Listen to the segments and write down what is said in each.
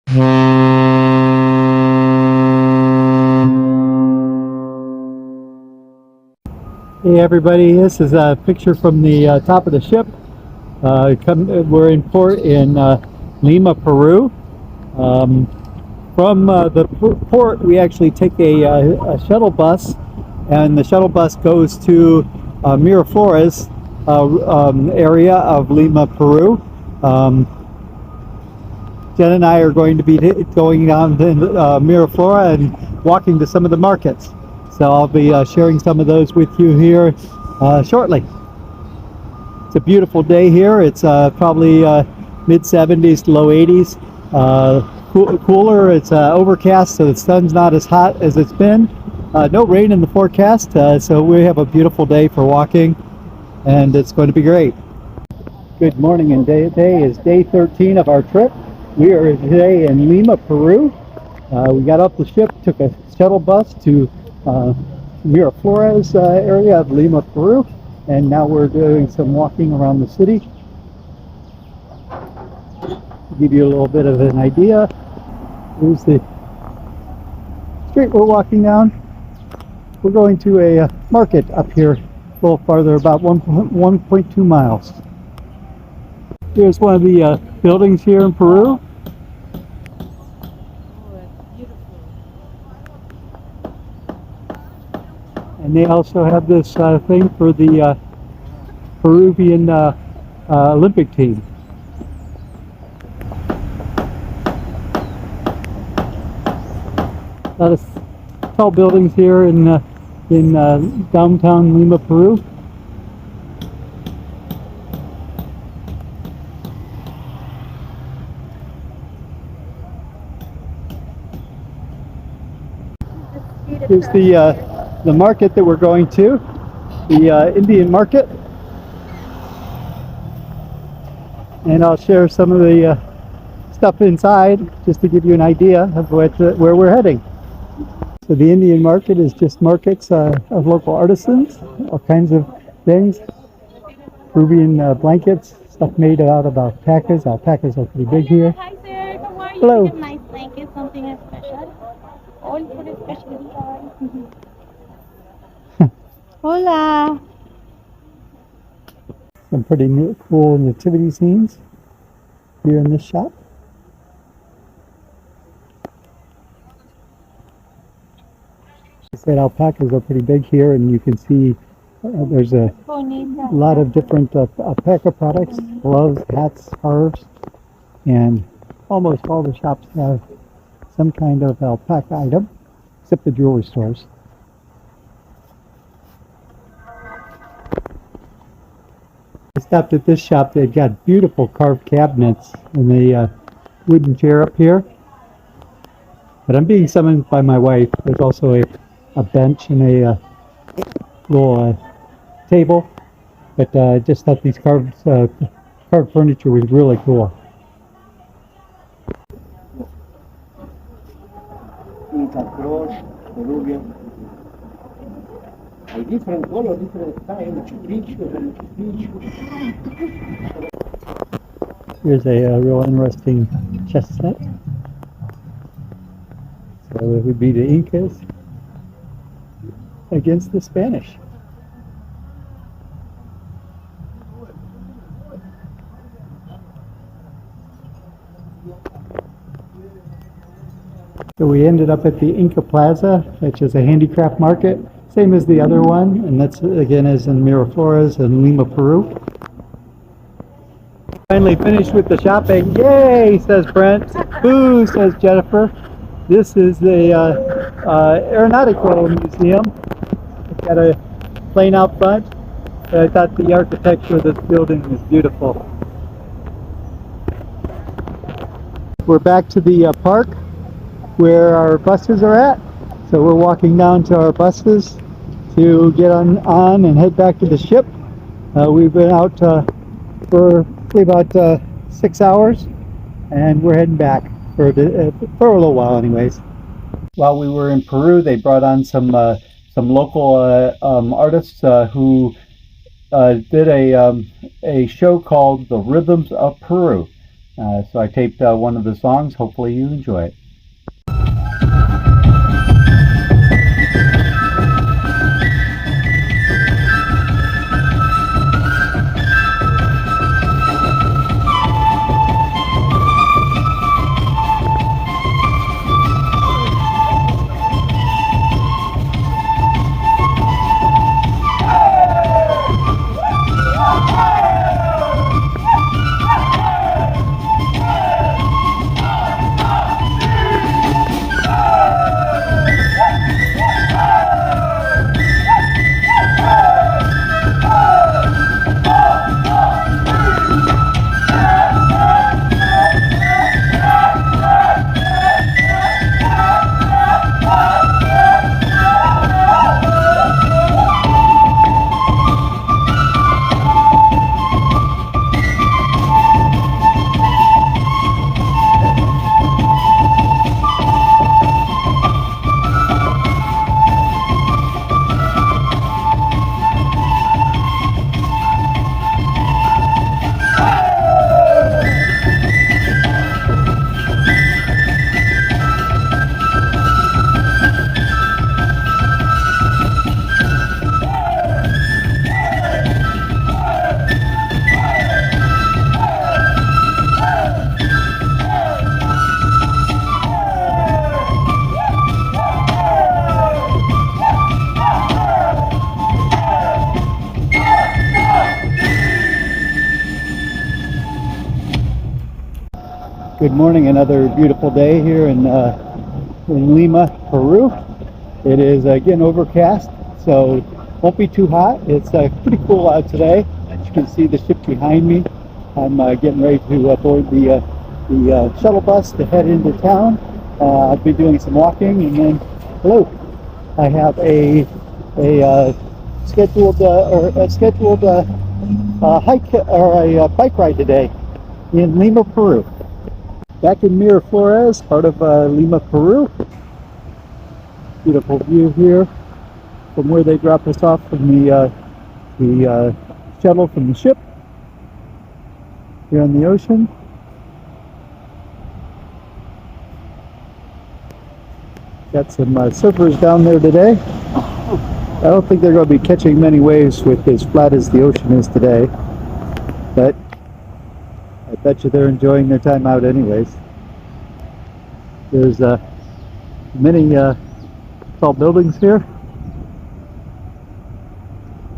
Hey everybody, this is a picture from the top of the ship. We're in port in Lima, Peru. From the port, we actually take a shuttle bus, and the shuttle bus goes to Miraflores area of Lima, Peru. Jen and I are going to be going down to Miraflores and walking to some of the markets. So I'll be sharing some of those with you here shortly. It's a beautiful day here. It's probably mid 70s to low 80s. Cooler. It's overcast, so the sun's not as hot as it's been. No rain in the forecast, so we have a beautiful day for walking, and it's going to be great. Good morning, and today is day 13 of our trip. We are today in Lima, Peru. We got off the ship, took a shuttle bus to Miraflores area of Lima, Peru, and now we're doing some walking around the city. To give you a little bit of an idea, here's the street we're walking down. We're going to a market up here, a little farther, about 1.2 miles. Here's one of the buildings here in Peru. And they also have this thing for the Peruvian Olympic team. A lot of tall buildings here in downtown Lima, Peru. Here's the market that we're going to, the Indian market, and I'll share some of the stuff inside just to give you an idea of where we're heading. So the Indian market is just markets of local artisans, all kinds of things, Peruvian blankets, stuff made out of alpacas. Alpacas are pretty big here. Hi sir, how are you? Hello. We have nice blanket, something special. All for the special. Hola. Some pretty cool nativity scenes here in this shop. I said alpacas are pretty big here, and you can see there's a lot of different alpaca products, gloves, hats, scarves, and almost all the shops have some kind of alpaca item, except the jewelry stores. I stopped at this shop. They've got beautiful carved cabinets and the wooden chair up here. But I'm being summoned by my wife. There's also a bench and a little table. But I just thought these carved furniture was really cool. Different color, different time, Here's a real interesting chess set. So it would be the Incas against the Spanish. So we ended up at the Inca Plaza, which is a handicraft market, same as the other one, and that's again is in Miraflores in Lima, Peru. Finally finished with the shopping. Yay, says Brent. Boo, says Jennifer. This is the Aeronautical Museum. It's got a plane out front. I thought the architecture of this building was beautiful. We're back to the park where our buses are at. So we're walking down to our buses to get on and head back to the ship. We've been out for about 6 hours, and we're heading back for a little while anyways. While we were in Peru, they brought on some local artists who did a show called The Rhythms of Peru. So I taped one of the songs. Hopefully you enjoy it. Good morning, another beautiful day here in Lima, Peru. It is again overcast, so won't be too hot. It's pretty cool out today. As you can see the ship behind me. I'm getting ready to board the shuttle bus to head into town. I'll be doing some walking, and then hello, I have a scheduled hike or a bike ride today in Lima, Peru. Back in Miraflores, part of Lima, Peru. Beautiful view here from where they drop us off from the shuttle from the ship here on the ocean. Got some surfers down there today. I don't think they're going to be catching many waves with as flat as the ocean is today, but I bet you they're enjoying their time out anyways. There's many tall buildings here.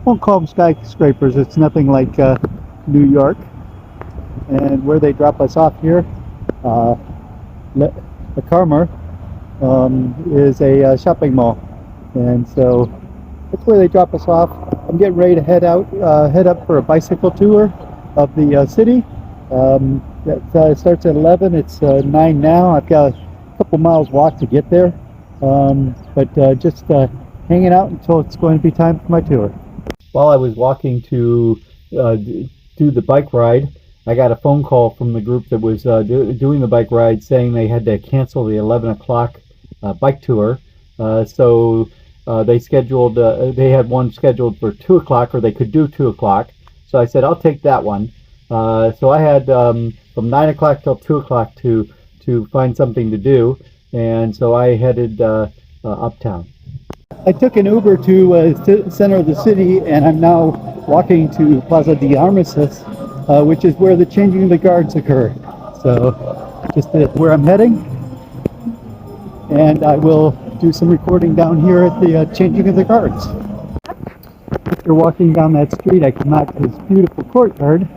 Won't call them skyscrapers, it's nothing like New York. And where they drop us off here, the Carmer is a shopping mall. And so that's where they drop us off. I'm getting ready to head up for a bicycle tour of the city. That starts at 11. It's 9 now. I've got a couple miles walk to get there, but just hanging out until it's going to be time for my tour. While I was walking to do the bike ride, I got a phone call from the group that was doing the bike ride saying they had to cancel the 11 o'clock bike tour. So they scheduled, they had one scheduled for 2 o'clock, or they could do 2 o'clock. So I said, I'll take that one. So I had from 9 o'clock till 2 o'clock to find something to do, and so I headed uptown. I took an Uber to the center of the city, and I'm now walking to Plaza de Armistice, which is where the changing of the guards occur. So just where I'm heading, and I will do some recording down here at the changing of the guards. After walking down that street, I come out to this beautiful courtyard.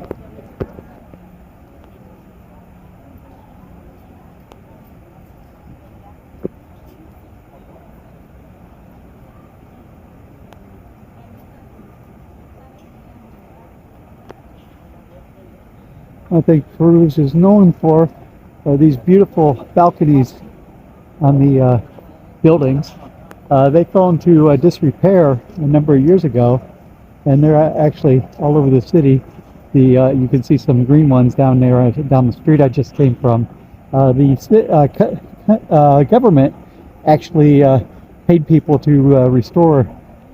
I think Peru is known for these beautiful balconies on the buildings. They fell into disrepair a number of years ago, and they're actually all over the city. You can see some green ones down there, down the street I just came from. The government actually paid people to restore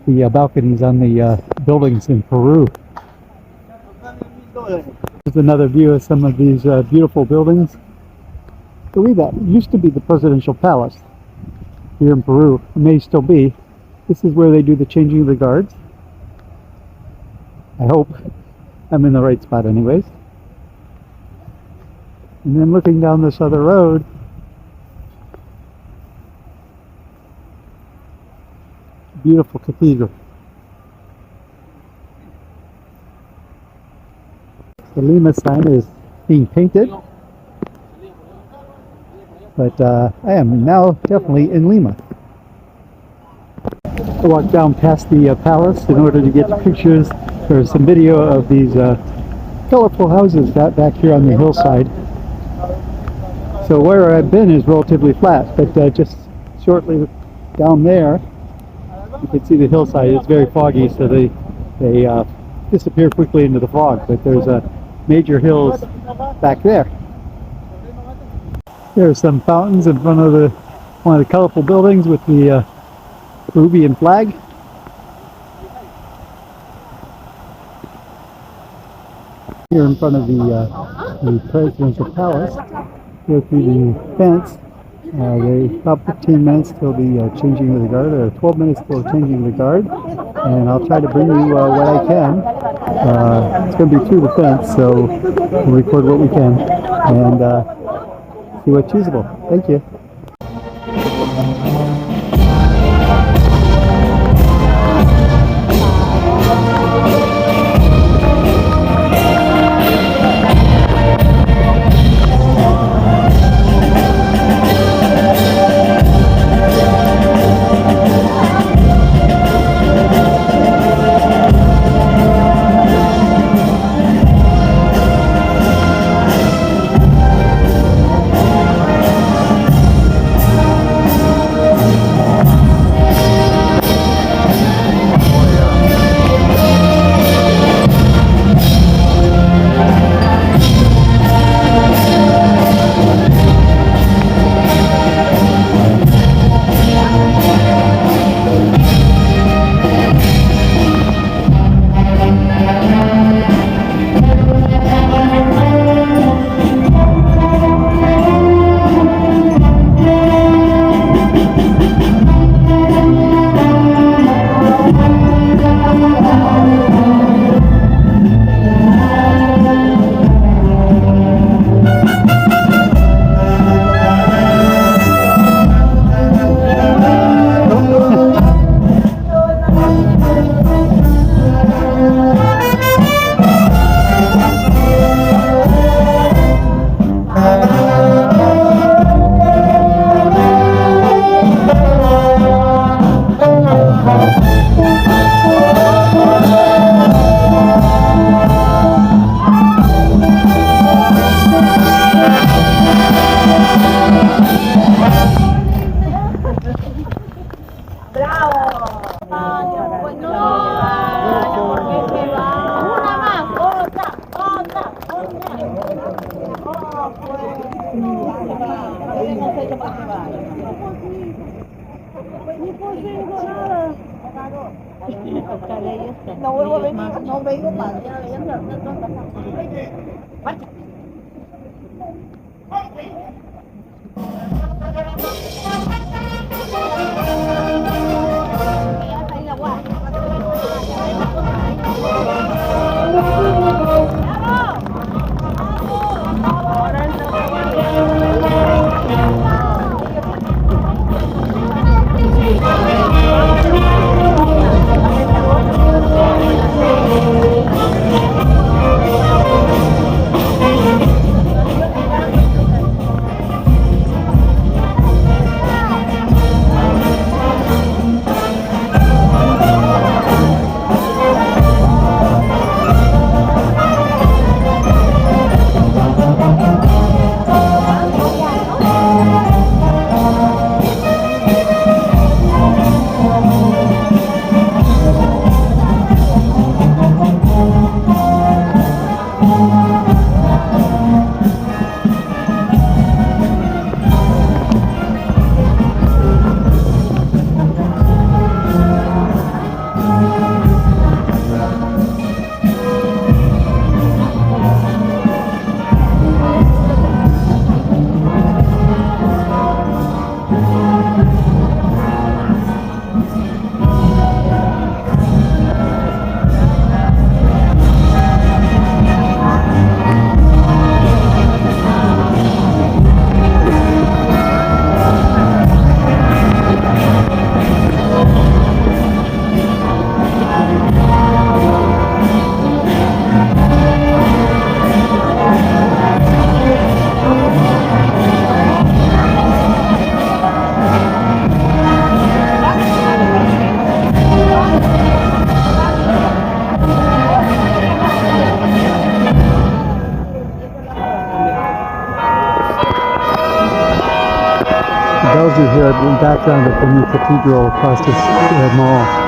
the balconies on the buildings in Peru. Here's another view of some of these beautiful buildings. I believe that used to be the presidential palace here in Peru. It may still be. This is where they do the changing of the guards. I hope I'm in the right spot anyways. And then looking down this other road, beautiful cathedral. The Lima sign is being painted, but I am now definitely in Lima. I walked down past the palace in order to get pictures or some video of these colorful houses back here on the hillside. So where I've been is relatively flat, but just shortly down there, you can see the hillside. It's very foggy, so they disappear quickly into the fog. But there's major hills back there. There are some fountains in front of one of the colorful buildings with the Peruvian flag. Here in front of the presidential palace, go through the fence. About 15 minutes till the changing of the guard, or 12 minutes till changing the guard, and I'll try to bring you what I can. It's going to be through the fence, so we'll record what we can and see what's usable. Thank you. No vuelvo a venir, no vengo más. bells you hear in the background of the new cathedral across the mall.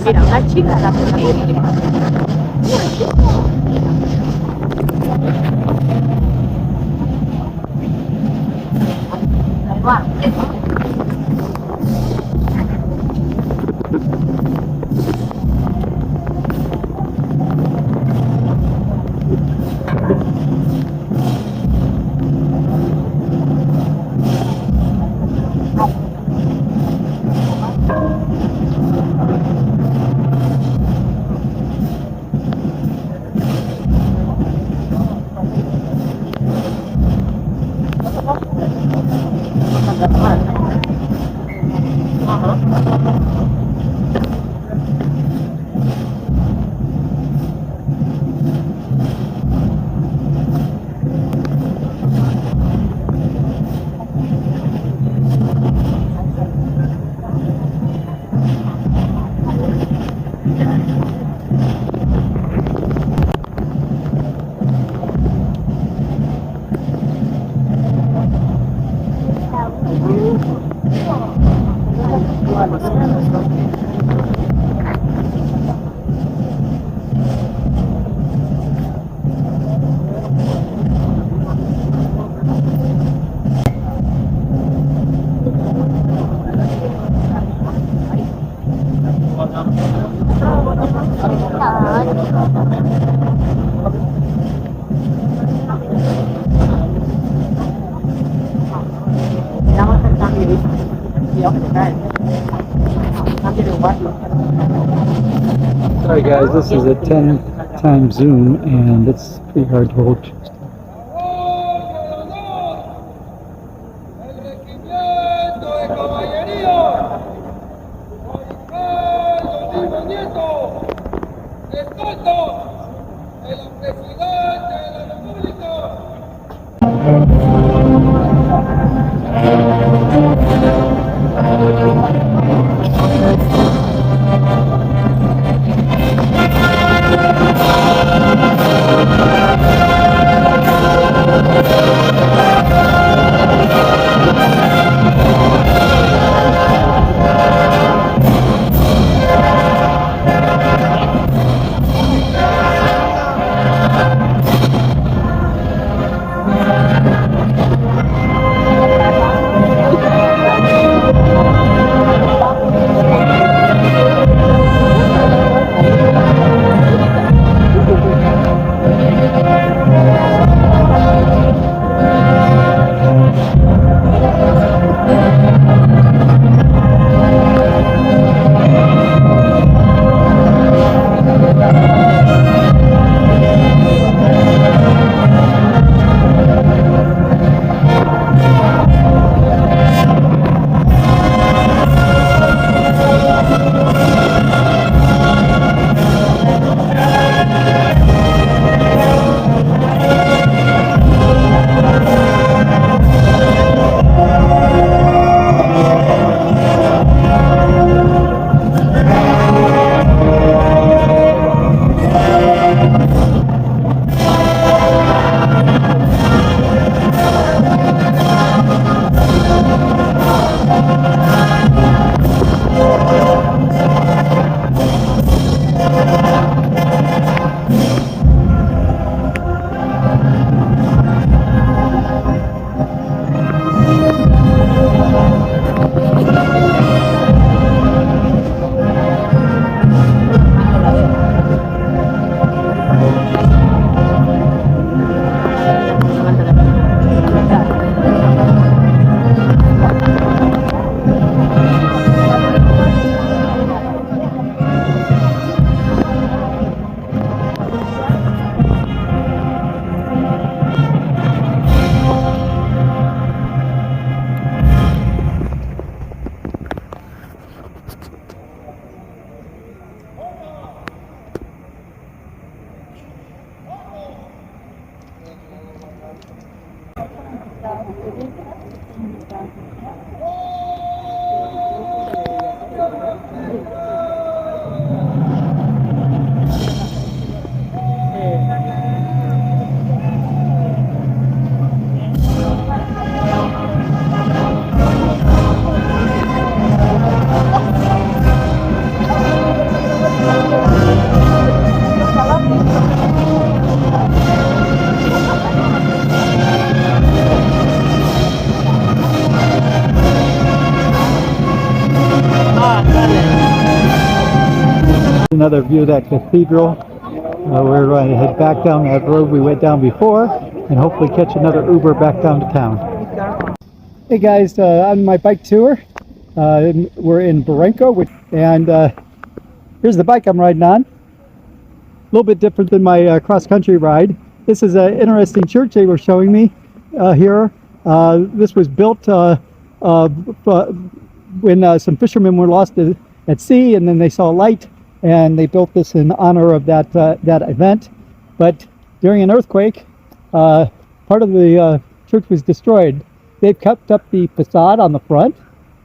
Mira, una chica la Sorry guys, this is a 10 times zoom and it's pretty hard to hold. another view of that cathedral. We're going to head back down that road we went down before and hopefully catch another Uber back down to town. Hey guys, on my bike tour, we're in Brent, and here's the bike I'm riding on. A little bit different than my cross-country ride. This is an interesting church they were showing me here. This was built when some fishermen were lost at sea, and then they saw light, and they built this in honor of that event. But during an earthquake, part of the church was destroyed. They've kept up the facade on the front,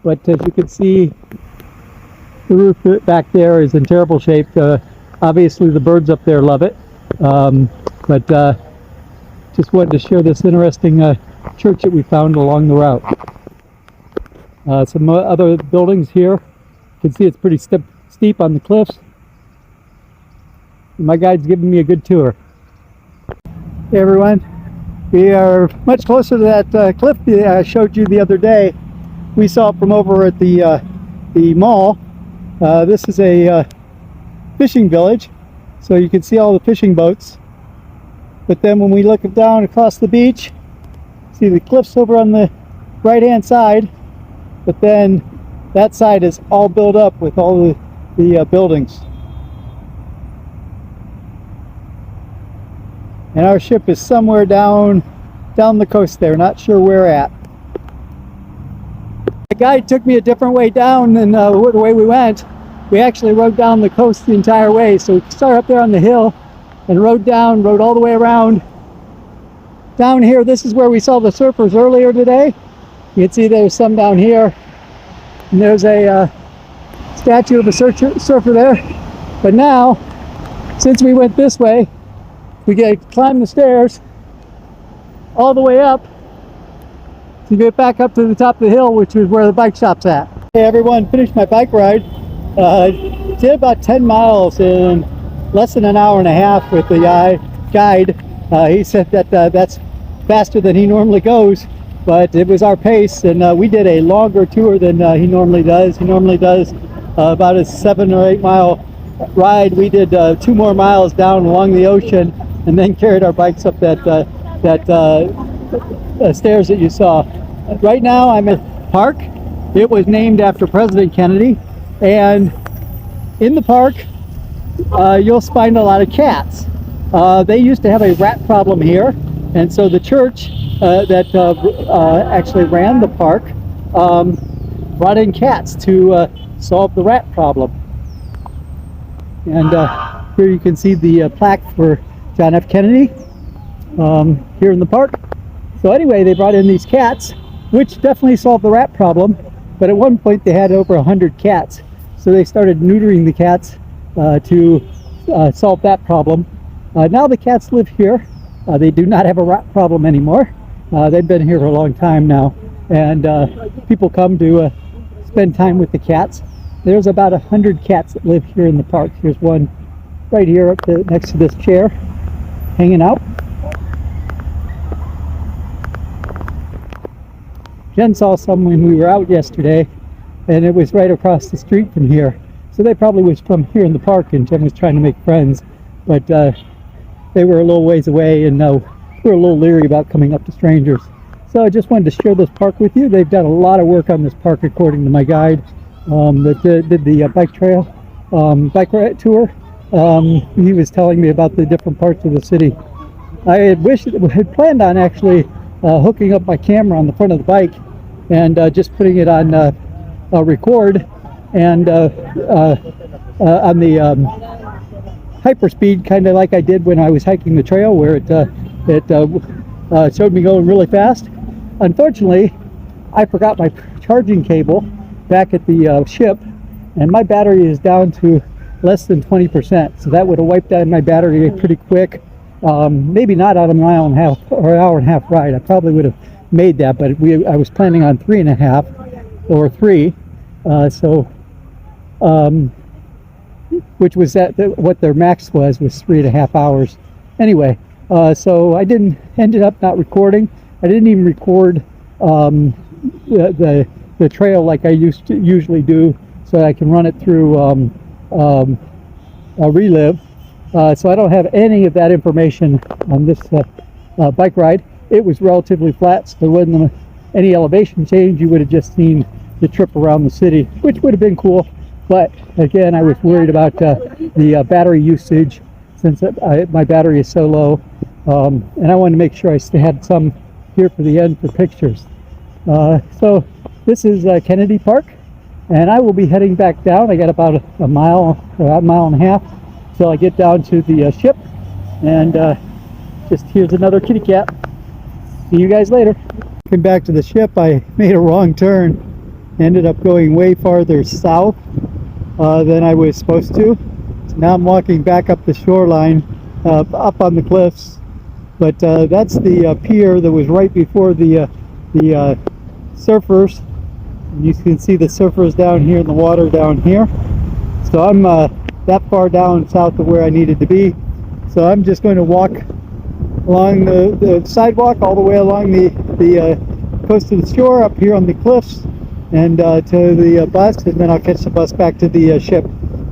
but as you can see, the roof back there is in terrible shape. Obviously, the birds up there love it. But just wanted to share this interesting church that we found along the route. Some other buildings here. You can see it's pretty steep on the cliffs. My guide's giving me a good tour. Hey everyone, we are much closer to that cliff that I showed you the other day. We saw it from over at the mall. This is a fishing village, so you can see all the fishing boats. But then when we look down across the beach, see the cliffs over on the right hand side, but then that side is all built up with all the buildings. And our ship is somewhere down the coast there, not sure where at. The guide took me a different way down than the way we went. We actually rode down the coast the entire way, so we started up there on the hill and rode all the way around. Down here, this is where we saw the surfers earlier today. You can see there's some down here, and there's a statue of a surfer there. But now, since we went this way, we get to climb the stairs all the way up to get back up to the top of the hill, which is where the bike shop's at. Hey everyone, finished my bike ride. Did about 10 miles in less than an hour and a half with the guide. He said that that's faster than he normally goes, but it was our pace, and we did a longer tour than he normally does. He normally does about a 7 or 8 mile ride. We did 2 more miles down along the ocean, and then carried our bikes up that stairs that you saw. Right now I'm at the park. It was named after President Kennedy, and in the park you'll find a lot of cats. They used to have a rat problem here, and so the church that actually ran the park brought in cats to solve the rat problem. And here you can see the plaque for John F. Kennedy here in the park. So anyway, they brought in these cats, which definitely solved the rat problem, but at one point they had over 100 cats. So they started neutering the cats to solve that problem. Now the cats live here. They do not have a rat problem anymore. They've been here for a long time now, and people come to spend time with the cats. There's about 100 cats that live here in the park. Here's one right here up next to this chair, hanging out. Jen saw some when we were out yesterday, and it was right across the street from here. So they probably was from here in the park, and Jen was trying to make friends, but they were a little ways away, and we were a little leery about coming up to strangers. So I just wanted to share this park with you. They've done a lot of work on this park, according to my guide that did the bike ride tour. He was telling me about the different parts of the city. I had planned on actually hooking up my camera on the front of the bike and just putting it on record, and on the hyperspeed, kind of like I did when I was hiking the trail, where it showed me going really fast. Unfortunately, I forgot my charging cable back at the ship, and my battery is down to less than 20%, so that would have wiped out my battery pretty quick. Maybe not on a mile and a half or hour and a half ride. I probably would have made that, but I was planning on 3.5 or 3, which was what their max was 3.5 hours. Anyway, so I ended up not recording. I didn't even record the trail like I usually do, so I can run it through relive. So I don't have any of that information on this bike ride. It was relatively flat, so there wasn't any elevation change. You would have just seen the trip around the city, which would have been cool. But again, I was worried about the battery usage, since my battery is so low. And I wanted to make sure I had some here for the end for pictures. So this is Kennedy Park, and I will be heading back down. I got about a mile and a half till I get down to the ship. And just here's another kitty cat. See you guys later. Coming back to the ship, I made a wrong turn. Ended up going way farther south than I was supposed to. So now I'm walking back up the shoreline, up on the cliffs. But that's the pier that was right before the surfers. And you can see the surfers down here in the water down here. So I'm that far down south of where I needed to be. So I'm just going to walk along the sidewalk all the way along the coast of the shore up here on the cliffs and to the bus, and then I'll catch the bus back to the ship.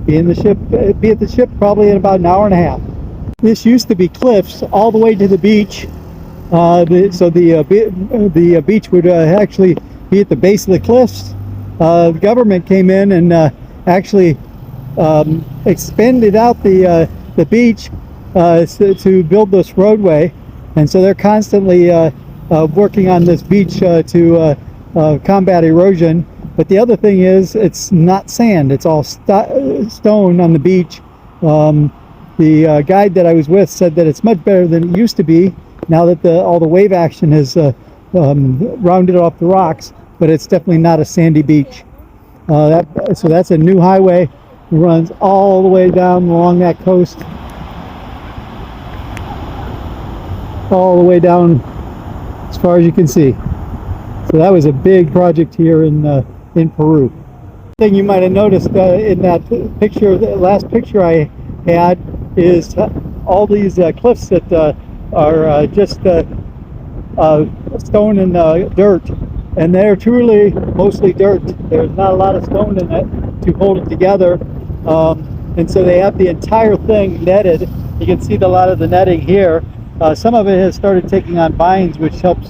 Be at the ship probably in about an hour and a half. This used to be cliffs all the way to the beach. So the beach would actually be at the base of the cliffs. The government came in and actually expanded out the beach to build this roadway, and so they're constantly working on this beach to combat erosion. But the other thing is, it's not sand, it's all stone on the beach. The guide that I was with said that it's much better than it used to be now that all the wave action has rounded off the rocks, but it's definitely not a sandy beach. So that's a new highway. It runs all the way down along that coast, all the way down as far as you can see. So that was a big project here in Peru. Thing you might have noticed in that picture, the last picture I had, is all these cliffs that are just stone and dirt, and they're truly mostly dirt. There's not a lot of stone in it to hold it together, and so they have the entire thing netted. You can see a lot of the netting here. Some of it has started taking on vines, which helps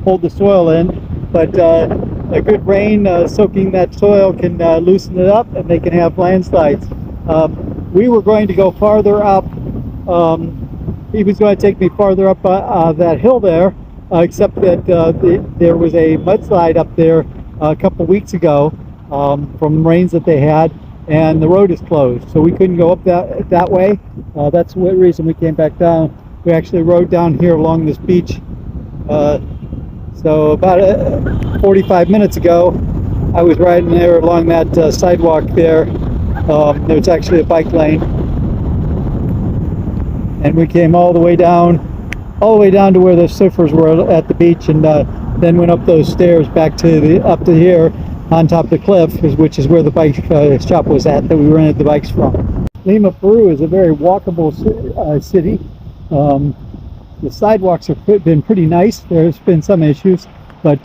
hold the soil in, but a good rain soaking that soil can loosen it up, and they can have landslides. We were going to go farther up. He was going to take me farther up that hill there, except that there was a mudslide up there a couple weeks ago from rains that they had, and the road is closed, so we couldn't go up that way. That's the reason we came back down. We actually rode down here along this beach. So about 45 minutes ago, I was riding there along that sidewalk there. There's actually a bike lane, and we came all the way down to where the surfers were at the beach, and then went up those stairs back to up to here on top of the cliff, which is where the bike shop was at that we rented the bikes from. Lima, Peru is a very walkable city. The sidewalks have been pretty nice. There's been some issues, but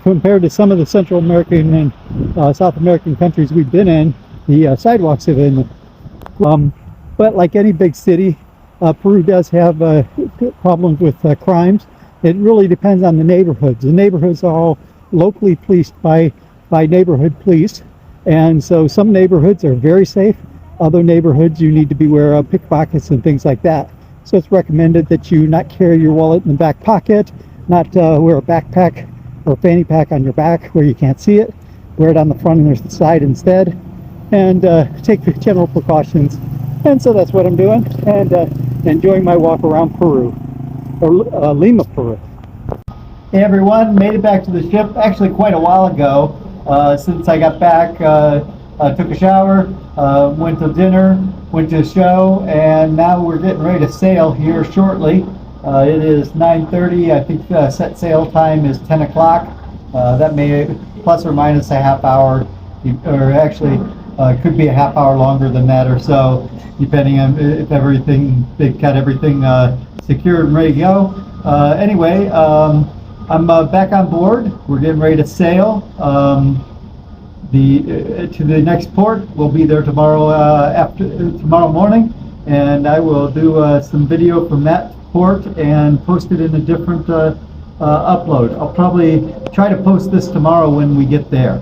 compared to some of the Central American and South American countries we've been in, the sidewalks have been, but like any big city, Peru does have problems with crimes. It really depends on the neighborhoods. The neighborhoods are all locally policed by neighborhood police, and so some neighborhoods are very safe. Other neighborhoods you need to beware of pickpockets and things like that. So it's recommended that you not carry your wallet in the back pocket, not wear a backpack or fanny pack on your back where you can't see it. Wear it on the front and the side instead, and take the general precautions. And so that's what I'm doing, and enjoying my walk around Peru, or Lima, Peru. Hey everyone, made it back to the ship actually quite a while ago. Since I got back, took a shower, went to dinner, went to a show, and now we're getting ready to sail here shortly. It is 9:30. I think set sail time is 10 o'clock. That may plus or minus a half hour, or actually could be a half hour longer than that or so, depending on if they've got everything secured and ready to go. Anyway, I'm back on board. We're getting ready to sail. to the next port. We'll be there tomorrow tomorrow morning, and I will do some video from that port and post it in a different upload. I'll probably try to post this tomorrow when we get there.